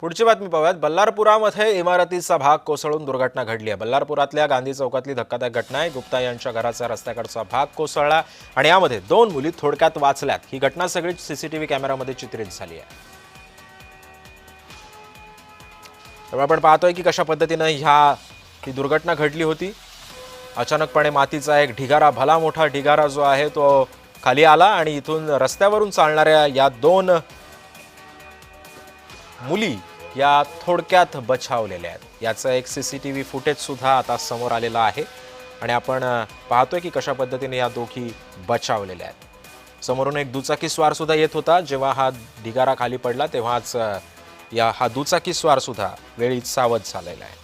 पुढची बातमी पाहूयात। बल्लारपुरामध्ये इमारतीचा भाग कोसळून दुर्घटना घडली आहे। बल्लारपुरातल्या गांधी चौकातली धक्कादायक घटना आहे। गुप्ता यांच्या घराचा रस्त्याकडचा भाग कोसळला आणि यामध्ये 2 मुली थोडक्यात वाचल्यात। ही घटना सगळी सीसीटीव्ही कॅमेऱ्यामध्ये चित्रित झाली आहे। त्यामुळे आपण पाहतोय की कशा पद्धतीने ही दुर्घटना घडली होती। अचानकपणे मातीचा एक ढिगारा, भला मोठा ढिगारा जो आहे तो खाली आला आणि इथून रस्त्यावरून चालणाऱ्या या 2 मुली या थोडक्यात बचावलेल्या आहेत। याचं एक सीसीटीव्ही फुटेज सुद्धा आता समोर आलेला आहे आणि आपण पाहतोय की कशा पद्धतीने या दोघी बचावलेल्या आहेत। समोरून एक दुचाकी स्वार सुद्धा येत होता। जेव्हा हा ढिगारा खाली पडला तेव्हाच हा दुचाकी स्वार सुद्धा वेळीच सावध झालेला आहे।